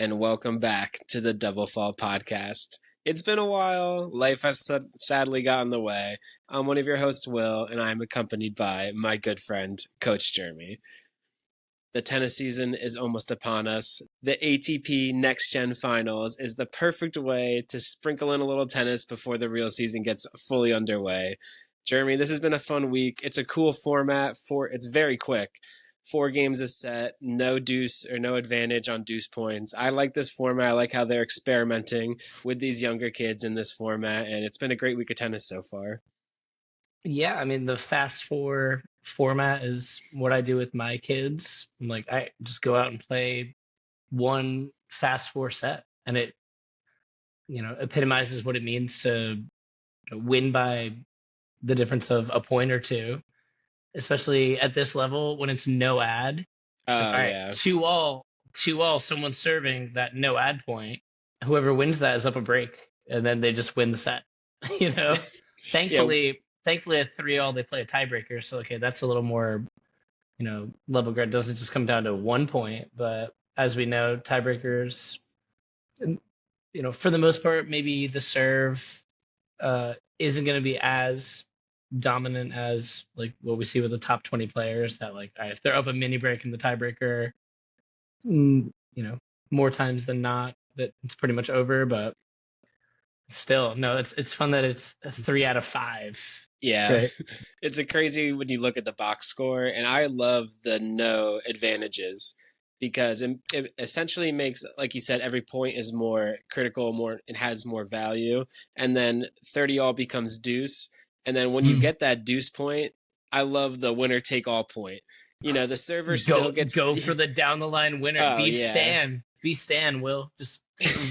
and welcome back to the Double Fall podcast. It's been a while. Life has sadly got in the way. I'm one of your hosts, Will, and I'm accompanied by my good friend, Coach Jeremy. The tennis season is almost upon us. The ATP Next Gen Finals is the perfect way to sprinkle in a little tennis before the real season gets fully underway. Jeremy, this has been a fun week. It's a cool format. It's very quick. 4 games a set, no deuce or no advantage on deuce points. I like this format. I like how they're experimenting with these younger kids in this format, and it's been a great week of tennis so far. Yeah, I mean, the fast four format is what I do with my kids. I just go out and play one fast four set, and it, epitomizes what it means to win by the difference of a point or two, especially at this level when it's no ad. It's all right, Yeah. 2-all, someone's serving that no ad point. Whoever wins that is up a break, and then they just win the set. Thankfully, at 3-all, they play a tiebreaker. So, okay, that's a little more, level ground. It doesn't just come down to 1 point. But as we know, tiebreakers, for the most part, maybe the serve isn't going to be as dominant as like what we see with the top 20 players that all right, if they're up a mini break in the tiebreaker, more times than not that it's pretty much over. But still, no, it's fun that it's a 3 out of 5. Yeah, right? It's a crazy when you look at the box score, and I love the no advantages because it essentially makes, like you said, every point is more critical, it has more value, and then 30-all becomes deuce, and then when you get that deuce point, I love the winner take all point. The server still gets go for the down the line winner. Be Stan, Will. Just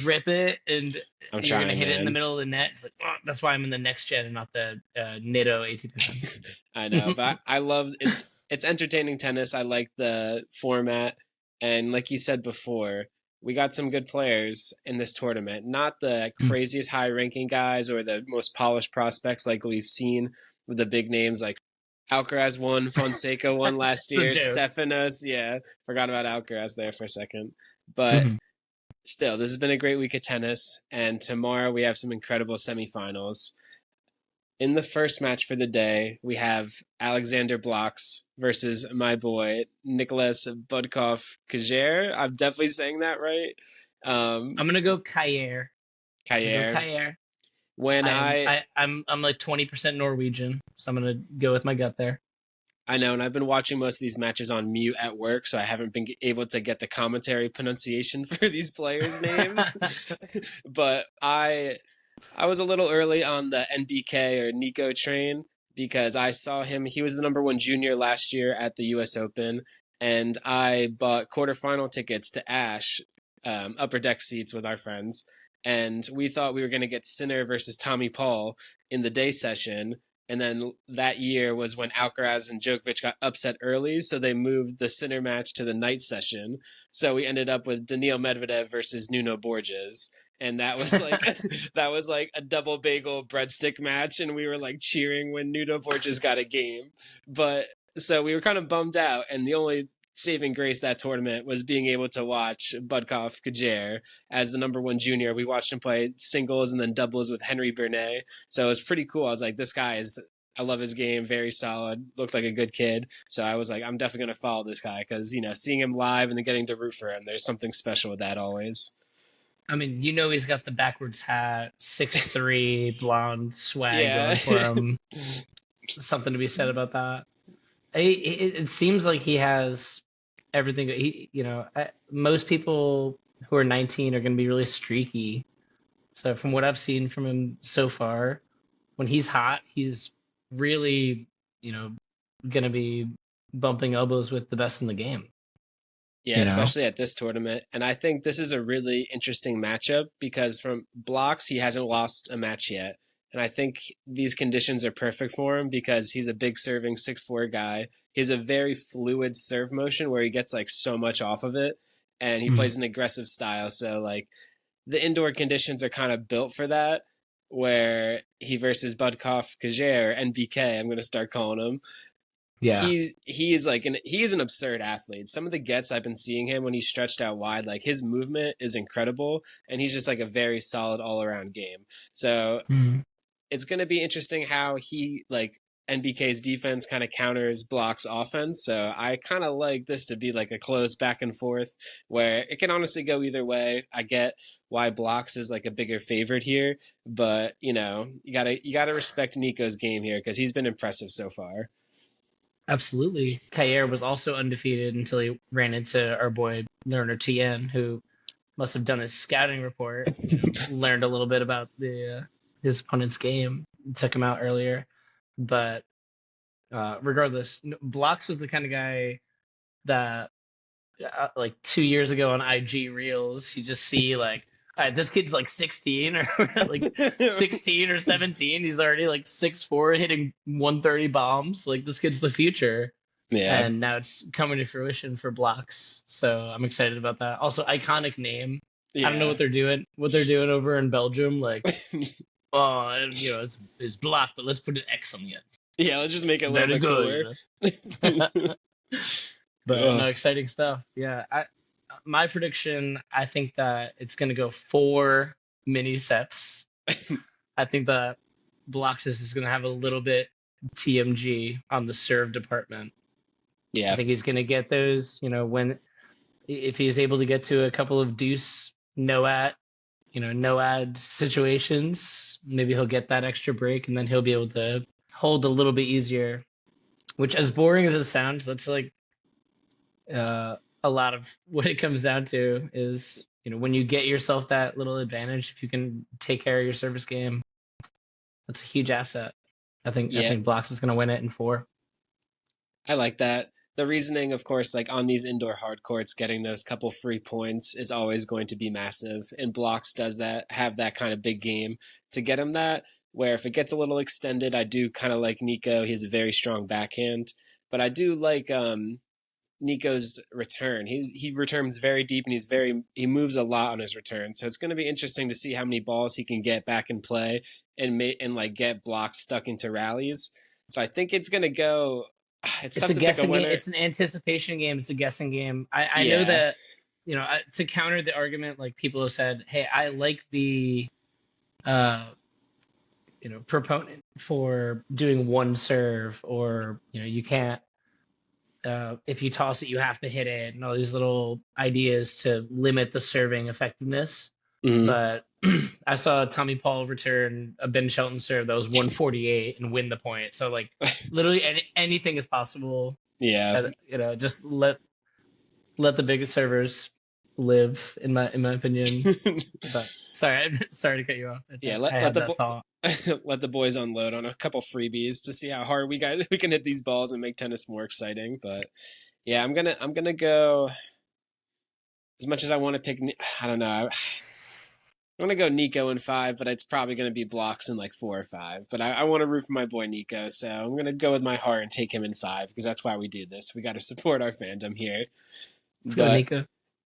rip it, and you're gonna hit it in the middle of the net. It's like, that's why I'm in the next gen and not the Nitto ATP. I know, but I love it's entertaining tennis. I like the format, and like you said before, we got some good players in this tournament. Not the craziest high ranking guys or the most polished prospects like we've seen with the big names like Alcaraz won, Fonseca won last year, Stefanos, forgot about Alcaraz there for a second. But still, this has been a great week of tennis, and tomorrow we have some incredible semifinals. In the first match for the day, we have Alexander Blockx versus my boy, Nicholas BUDKOV KJAER. I'm definitely saying that right. I'm going to go KJAER. KJAER. I'm like 20% Norwegian, so I'm going to go with my gut there. I know, and I've been watching most of these matches on mute at work, so I haven't been able to get the commentary pronunciation for these players' names. But I was a little early on the NBK or Nico train because I saw him. He was the number 1 junior last year at the U.S. Open, and I bought quarterfinal tickets to Ash, upper deck seats with our friends, and we thought we were going to get Sinner versus Tommy Paul in the day session. And then that year was when Alcaraz and Djokovic got upset early, so they moved the Sinner match to the night session. So we ended up with Daniil Medvedev versus Nuno Borges. And that was like a double bagel breadstick match, and we were like cheering when Nuno Borges got a game. But so we were kind of bummed out, and the only saving grace that tournament was being able to watch BUDKOV KJAER as the number 1 junior. We watched him play singles and then doubles with Henry Bernet. So it was pretty cool. I was like, I love his game, very solid, looked like a good kid. So I was like, I'm definitely going to follow this guy because, seeing him live and then getting to root for him, there's something special with that always. I mean, he's got the backwards hat, 6'3", blonde swag going for him. Something to be said about that. It seems like he has everything. Most people who are 19 are going to be really streaky. So from what I've seen from him so far, when he's hot, he's really, going to be bumping elbows with the best in the game. Yeah, especially at this tournament. And I think this is a really interesting matchup because from Blockx, he hasn't lost a match yet. And I think these conditions are perfect for him because he's a big serving 6'4" guy. He has a very fluid serve motion where he gets like so much off of it, and he plays an aggressive style. So like the indoor conditions are kind of built for that, where he versus BUDKOV KJAER, NBK, I'm going to start calling him. Yeah. he is an absurd athlete. Some of the gets I've been seeing him when he's stretched out wide, like his movement is incredible, and he's just like a very solid all around game. So Mm. it's going to be interesting how he like NBK's defense kind of counters Block's offense. So I kind of like this to be like a close back and forth where it can honestly go either way. I get why Blockx is like a bigger favorite here, but you know, you gotta respect Nico's game here because he's been impressive so far. Absolutely. KJAER was also undefeated until he ran into our boy Lerner Tien, who must have done his scouting report, learned a little bit about the his opponent's game, took him out earlier. But regardless, Blockx was the kind of guy that like 2 years ago on IG Reels, you just see like, all right, this kid's like 16 or like 16 or 17. He's already like 6'4", hitting 130 bombs. Like this kid's the future. Yeah. And now it's coming to fruition for Blockx. So I'm excited about that. Also, iconic name. Yeah. I don't know what they're doing. What they're doing over in Belgium, like, oh, you know, it's Block, but let's put an X on the end. Yeah, let's just make it a little Very bit good, cooler. But no, exciting stuff. Yeah, my prediction, I think that it's going to go 4 mini sets. I think that Blockx is going to have a little bit TMG on the serve department. Yeah. I think he's going to get those, you know, if he's able to get to a couple of deuce no ad situations, maybe he'll get that extra break and then he'll be able to hold a little bit easier, which, as boring as it sounds, that's like a lot of what it comes down to is, you know, when you get yourself that little advantage, if you can take care of your service game, that's a huge asset. I think Blockx is going to win it in 4. I like that. The reasoning, of course, like on these indoor hard courts, getting those couple free points is always going to be massive. And Blockx does have that kind of big game to get him that, where if it gets a little extended, I do kind of like Nico. He has a very strong backhand. But I do like Nico's return. He returns very deep and he moves a lot on his return. So it's going to be interesting to see how many balls he can get back in play and like get Blockx stuck into rallies. So I think it's going to go. It's tough a to pick a guessing game. winner. It's an anticipation game. It's a guessing game. I know that, you know, to counter the argument, like people have said, hey, I like the, you know, proponent for doing one serve, or, you know, you can't, if you toss it, you have to hit it, and all these little ideas to limit the serving effectiveness. Mm-hmm. But I saw Tommy Paul return a Ben Shelton serve that was 148 and win the point. So like literally anything is possible. Yeah. You know, just let the biggest servers live, in my opinion. But sorry to cut you off. Let the boys unload on a couple freebies to see how hard we can hit these balls and make tennis more exciting. But yeah, I'm gonna go. As much as I want to pick, I don't know. I'm going to go Nico in 5, but it's probably going to be Blockx in like 4 or 5. But I want to root for my boy Nico, so I'm going to go with my heart and take him in 5 because that's why we do this. We got to support our fandom here. Let's go, Nico.